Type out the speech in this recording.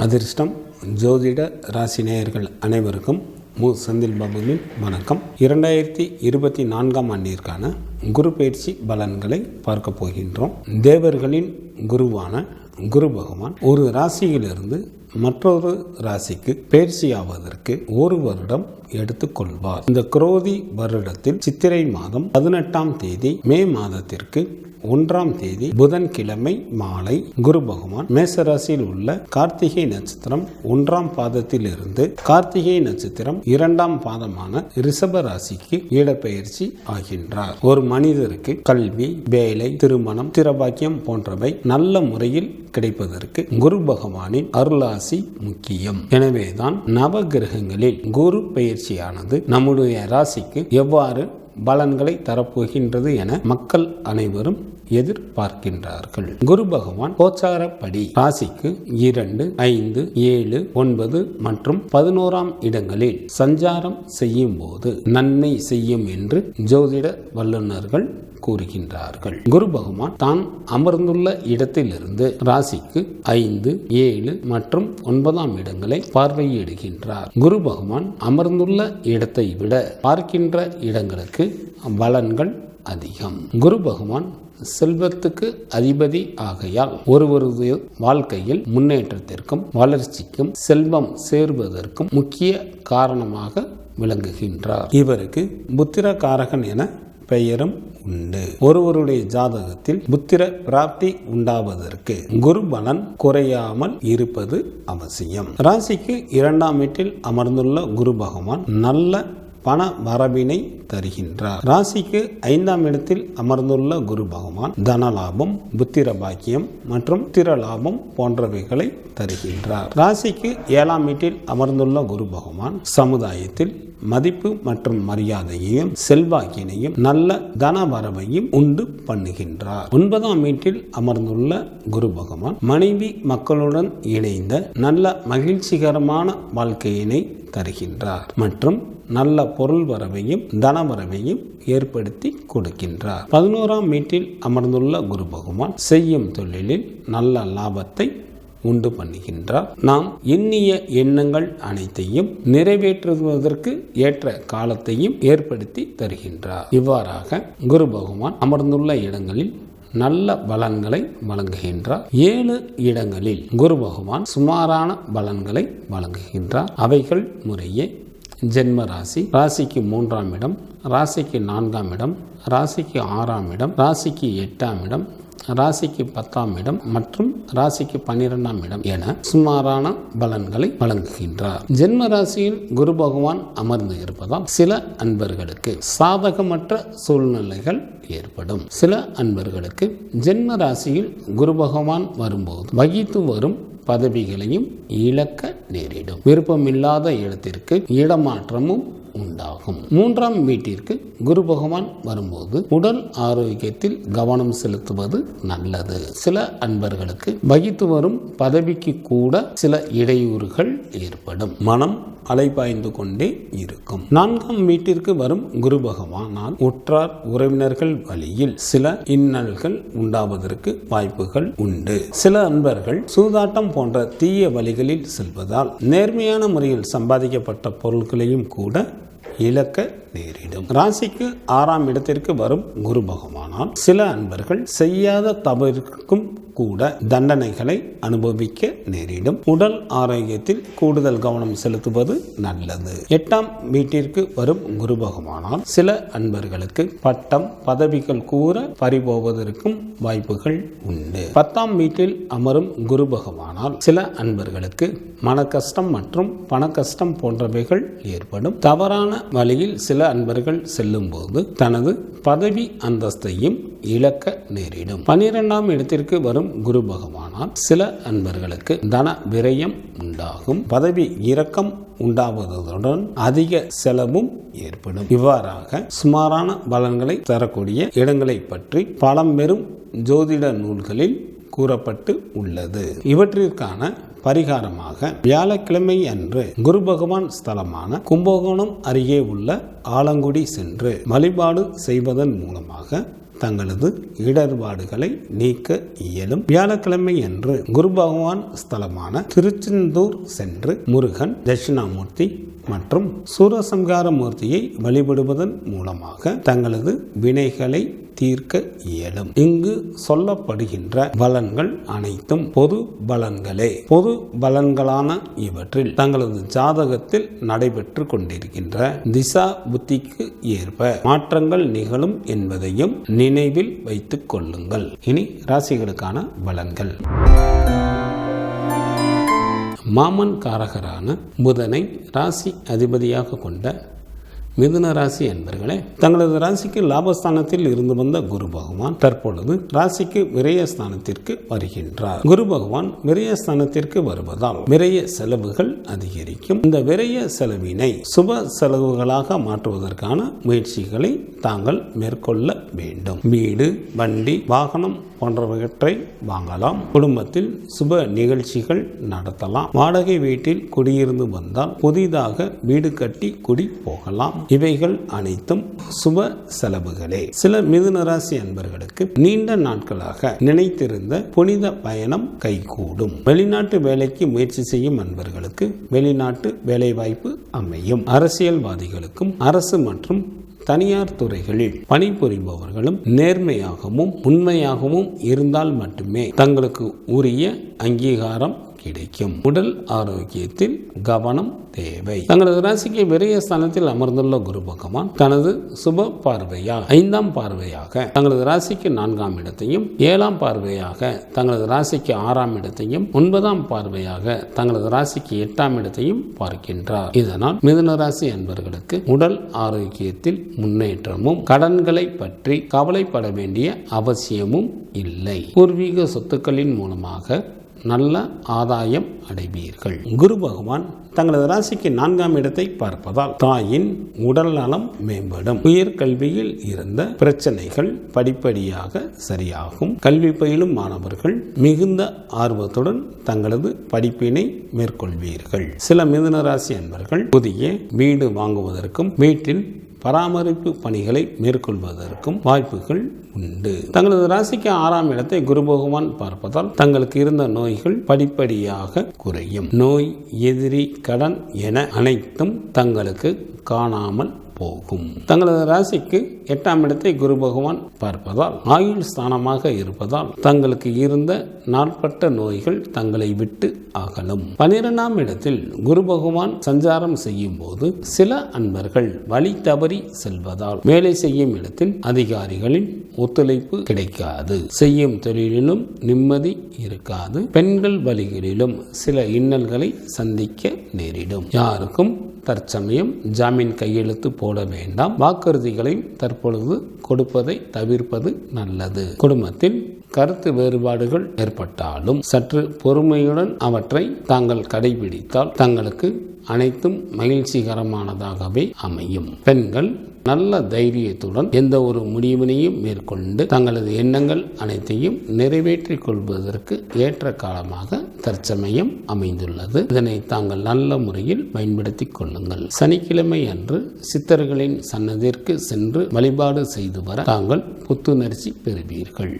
அதிர்ஷ்டம் ஜோதிட ராசி நேயர்கள் அனைவருக்கும் செந்தில் பாபுவின் வணக்கம். 2024ஆம் ஆண்டிற்கான குரு பயிற்சி பலன்களை பார்க்க போகின்றோம். தேவர்களின் குருவான குரு பகவான் ஒரு ராசியிலிருந்து மற்றொரு ராசிக்கு பயிற்சியாவதற்கு ஒரு வருடம் எடுத்துக்கொள்வார். இந்த குரோதி வருடத்தில் சித்திரை மாதம் 18ஆம் தேதி மே மாதத்திற்கு 1ஆம் தேதி புதன்கிழமை மாலை குரு பகவான் மேசராசியில் உள்ள கார்த்திகை நட்சத்திரம் 1ஆம் பாதத்தில் இருந்து கார்த்திகை நட்சத்திரம் 2ஆம் பாதமான ரிஷப ராசிக்கு இடப்பெயர்ச்சி ஆகின்றார். ஒரு மனிதருக்கு கல்வி, வேலை, திருமணம், திரபாக்கியம் போன்றவை நல்ல முறையில் கிடைப்பதற்கு குரு பகவானின் அருளாசி முக்கியம். எனவேதான் நவ கிரகங்களில் குரு பயிற்சியானது நம்முடைய ராசிக்கு எவ்வாறு பலன்களை தரப்போகின்றது என மக்கள் அனைவரும் எதிர்பார்க்கின்றார்கள். குரு பகவான் கோச்சாரப்படி ராசிக்கு 2, 5, 7, 9 மற்றும் 11ஆம் இடங்களில் சஞ்சாரம் செய்யும் போது நன்மை செய்யும் என்று ஜோதிட வல்லுநர்கள் கூறுகின்றார்கள். குரு பகவான் தான் அமர்ந்துள்ள இடத்திலிருந்து ராசிக்கு 5, 7 மற்றும் 9ஆம் இடங்களை பார்வையிடுகின்றார். குரு பகவான் அமர்ந்துள்ள இடத்தை விட பார்க்கின்ற இடங்களுக்கு பலன்கள் அதிகம். குரு பகவான் செல்வத்துக்கு அதிபதி ஆகையால் ஒருவரது வாழ்க்கையில் முன்னேற்றத்திற்கும் வளர்ச்சிக்கும் செல்வம் சேர்வதற்கும் முக்கிய காரணமாக விளங்குகின்றார். இவருக்கு புத்திரகாரகன் என பெயரும் உண்டு. ஒருவருடைய ஜாதகத்தில் புத்திர பிராப்தி உண்டாவதற்கு குரு பலன் குறையாமல் இருப்பது அவசியம். ராசிக்கு 2ஆம் வீட்டில் அமர்ந்துள்ள குரு பகவான் நல்ல பண வரவினை தருகின்றார். ராசிக்கு 5ஆம் இடத்தில் அமர்ந்துள்ள குரு பகவான் தனலாபம், புத்திர பாக்கியம் மற்றும் திரலாபம் போன்றவைகளை தருகின்றார். ராசிக்கு 7ஆம் வீட்டில் அமர்ந்துள்ள குரு பகவான் சமுதாயத்தில் மதிப்பு மற்றும் மரியாதையையும் செல்வாக்கினையும் நல்ல தன வரவையும் உண்டு பண்ணுகின்றார். 9ஆம் வீட்டில் அமர்ந்துள்ள குரு பகவான் மனைவி மக்களுடன் இணைந்த நல்ல மகிழ்ச்சிகரமான வாழ்க்கையினை தருகின்றார் மற்றும் நல்ல பொருள் வரவையும் தன வரவையும் ஏற்படுத்தி கொடுக்கின்றார். 11ஆம் வீட்டில் அமர்ந்துள்ள குரு பகவான் செய்யும் தொழிலில் நல்ல லாபத்தை உண்டு பண்ணுகின்றார். நாம் எண்ணிய எண்ணங்கள் அனைத்தையும் நிறைவேற்றுவதற்கு ஏற்ற காலத்தையும் ஏற்படுத்தி தருகின்றார். இவ்வாறாக குரு பகவான் அமர்ந்துள்ள இடங்களில் நல்ல பலன்களை வழங்குகின்றார். 7 இடங்களில் குரு பகவான் சுமாரான பலன்களை வழங்குகின்றார். அவைகள் முறையே ஜென்ம ராசி, ராசிக்கு 3ஆம் இடம், ராசிக்கு 4ஆம் இடம், ராசிக்கு 6ஆம் இடம், ராசிக்கு 8ஆம் இடம், ராசிக்கு 10ஆம் இடம் மற்றும் ராசிக்கு 12ஆம் இடம் என சுமாரான பலன்களை வழங்குகின்றார். ஜென்ம ராசியில் குரு பகவான் அமர்ந்து இருப்பதால் சில அன்பர்களுக்கு சாதகமற்ற சூழ்நிலைகள் ஏற்படும். சில அன்பர்களுக்கு ஜென்ம ராசியில் குரு பகவான் வரும்போது வகித்து வரும் பதவிகளையும் இழக்க நேரிடும். விருப்பமில்லாத இடத்திற்கு இடமாற்றமும் உண்டாகும். 3ஆம் வீட்டிற்கு குரு பகவான் வரும்போது உடல் ஆரோக்கியத்தில் கவனம் செலுத்துவது நல்லது. சில அன்பர்களுக்கு வகித்து வரும் பதவிக்கு கூட சில இடையூறுகள் ஏற்படும். மனம் அலைபாய்ந்து கொண்டே இருக்கும். 4ஆம் வீட்டிற்கு வரும் குரு பகவானால் உற்றார் உறவினர்கள் வழியில் சில இன்னல்கள் உண்டாவதற்கு வாய்ப்புகள் உண்டு. சில அன்பர்கள் சூதாட்டம் போன்ற தீய வழிகளில் செல்வதால் நேர்மையான முறையில் சம்பாதிக்கப்பட்ட பொருட்களையும் கூட இழக்க நேரிடும். ராசிக்கு 6ஆம் இடத்திற்கு வரும் குரு பகவானால் சில அன்பர்கள் செய்யாத தவறுக்கும் கூட தண்டனைகளை அனுபவிக்க நேரிடும். உடல் ஆரோக்கியத்தில் கூடுதல் கவனம் செலுத்துவது நல்லது. 8ஆம் வீட்டிற்கு வரும் குரு பகவானால் சில அன்பர்களுக்கு பட்டம், பதவிகள் கூற பறிபோவதற்கும் வாய்ப்புகள் உண்டு. 10ஆம் வீட்டில் அமரும் குரு பகவானால் சில அன்பர்களுக்கு மன கஷ்டம் மற்றும் பண கஷ்டம் போன்றவைகள் ஏற்படும். தவறான வழியில் சில அன்பர்கள் செல்லும் போது தனது பதவி அந்தஸ்தையும் இழக்க நேரிடும். 12ஆம் இடத்திற்கு வரும் குரு பகவானால் சில அன்பர்களுக்கு தன விரயம் உண்டாகும். பதவி இறக்கம் உண்டாவதுடன் அதிக செலவும் ஏற்படும். இவ்வாறாக சுமாரான பலன்களை தரக்கூடிய இடங்களை பற்றி பழம்பெரும் ஜோதிட நூல்களில் கூறப்பட்டு உள்ளது. இவற்றிற்கான பரிகாரமாக வியாழக்கிழமை அன்று குரு பகவான் ஸ்தலமான கும்பகோணம் அருகே உள்ள ஆலங்குடி சென்று வழிபாடு செய்வதன் மூலமாக தங்களது இடர்பாடுகளை நீக்க இயலும். வியாழக்கிழமை அன்று குரு பகவான் ஸ்தலமான திருச்செந்தூர் சென்று முருகன், தட்சிணாமூர்த்தி மற்றும் சூரசம்ஹார மூர்த்தியை வழிபடுவதன் மூலமாக தங்களது வினைகளை தீர்க்க இயலும். இங்கு சொல்லப்படுகின்ற பலன்கள் அனைத்தும் பொது பலன்களே. பொது பலன்களான இவற்றில் தங்களது ஜாதகத்தில் நடைபெற்று கொண்டிருக்கின்ற திசா புத்திக்கு ஏற்ப மாற்றங்கள் நிகழும் என்பதையும் நினைவில் வைத்துக் கொள்ளுங்கள். இனி ராசிகளுக்கான பலன்கள். மாமன் காரகரான புதனை ராசி அதிபதியாக கொண்ட மிதுன ராசி என்பர்களே, தங்களது ராசிக்கு லாபஸ்தானத்தில் இருந்து வந்த குரு பகவான் தற்பொழுது ராசிக்கு விரயஸ்தானத்திற்கு வருகின்றார். குரு பகவான் விரயஸ்தானத்திற்கு வருவதால் விரய செலவுகள் அதிகரிக்கும். இந்த விரய செலவினை சுப செலவுகளாக மாற்றுவதற்கான முயற்சிகளை தாங்கள் மேற்கொள்ள வேண்டும். வீடு, வண்டி, வாகனம் போன்றவற்றை வாங்கலாம். குடும்பத்தில் சுப நிகழ்ச்சிகள் நடத்தலாம். வாடகை வீட்டில் குடியிருந்து வந்தால் புதிதாக வீடு கட்டி குடி போகலாம். இவைகள் அனைத்தும் சுப செலவுகளே. சில மிதுன ராசி அன்பர்களுக்கு நீண்ட நாட்களாக நினைத்திருந்த புனித பயணம் கைகூடும். வெளிநாட்டு வேலைக்கு முயற்சி செய்யும் அன்பர்களுக்கு வெளிநாட்டு வேலை வாய்ப்பு அமையும். அரசியல்வாதிகளுக்கும் அரசு மற்றும் தனியார் துறைகளில் பணிபுரிபவர்களும் நேர்மையாகவும் உண்மையாகவும் இருந்தால் மட்டுமே தங்களுக்கு உரிய அங்கீகாரம் கிடைக்கும். உடல் ஆரோக்கியத்தில் கவனம் தேவை. தங்களது ராசிக்கு விரயஸ்தானத்தில் அமர்ந்துள்ள குரு பகவான் தனது சுப பார்வையால் 5ஆம் பார்வையாக தங்களது ராசிக்கு 4ஆம் இடத்தையும், 7ஆம் பார்வையாக தங்களது ராசிக்கு 6ஆம் இடத்தையும், 9ஆம் பார்வையாக தங்களது ராசிக்கு 8ஆம் இடத்தையும் பார்க்கின்றார். இதனால் மிதுன ராசி அன்பர்களுக்கு உடல் ஆரோக்கியத்தில் முன்னேற்றமும் கடன்களை பற்றி கவலைப்பட வேண்டிய அவசியமும் இல்லை. பூர்வீக சொத்துக்களின் மூலமாக நல்ல ஆதாயம் அடைவீர்கள். குரு பகவான் தங்களது ராசிக்கு 4ஆம் இடத்தை பார்ப்பதால் தாயின் உடல் நலம் மேம்படும். உயர்கல்வியில் இருந்த பிரச்சனைகள் படிப்படியாக சரியாகும். கல்வி பயிலும் மாணவர்கள் மிகுந்த ஆர்வத்துடன் தங்களது படிப்பினை மேற்கொள்வீர்கள். சில மிதுன ராசி அன்பர்கள் புதிய வீடு வாங்குவதற்கும் வீட்டில் பராமரிப்பு பணிகளை மேற்கொள்வதற்கும் வாய்ப்புகள் உண்டு. தங்களது ராசிக்கு 6ஆம் இடத்தை குரு பகவான் பார்ப்பதால் தங்களுக்கு இருந்த நோய்கள் படிப்படியாக குறையும். நோய், எதிரி, கடன் என அனைத்தும் தங்களுக்கு காணாமல் போகும். தங்களது ராசிக்கு 8ஆம் இடத்தை குரு பகவான் பார்ப்பதால் ஆயுள் ஸ்தானமாக இருப்பதால் தங்களுக்கு இருந்த நாள்பட்ட நோய்கள் தங்களை விட்டு அகலும். 12ஆம் இடத்தில் குரு பகவான் சஞ்சாரம் செய்யும் போது சில அன்பர்கள் வழி தவறி செல்வதால் வேலை செய்யும் இடத்தில் அதிகாரிகளின் ஒத்துழைப்பு கிடைக்காது. செய்யும் தொழிலிலும் நிம்மதி இருக்காது. பெண்கள் வழிகளிலும் சில இன்னல்களை சந்திக்க நேரிடும். யாருக்கும் தற்சமயம் ஜாமீன் கையெழுத்து போட வேண்டாம். வாக்குறுதிகளை தற்பொழுது கொடுப்பதை தவிர்ப்பது நல்லது. குடும்பத்தில் கருத்து வேறுபாடுகள் ஏற்பட்டாலும் சற்று பொறுமையுடன் அவற்றை தாங்கள் கடைபிடித்தால் தங்களுக்கு அனைத்தும் மகிழ்ச்சிகரமானதாகவே அமையும். பெண்கள் நல்ல தைரியத்துடன் எந்த ஒரு முடிவினையும் மேற்கொண்டு தங்களது எண்ணங்கள் அனைத்தையும் நிறைவேற்றிக் கொள்வதற்கு ஏற்ற காலமாக தற்சமயம் அமைந்துள்ளது. இதனை தாங்கள் நல்ல முறையில் பயன்படுத்திக் கொள்ளுங்கள். சனிக்கிழமை அன்று சித்தர்களின் சன்னதிற்கு சென்று வழிபாடு செய்து வர தாங்கள் புத்துணர்ச்சி பெறுவீர்கள்.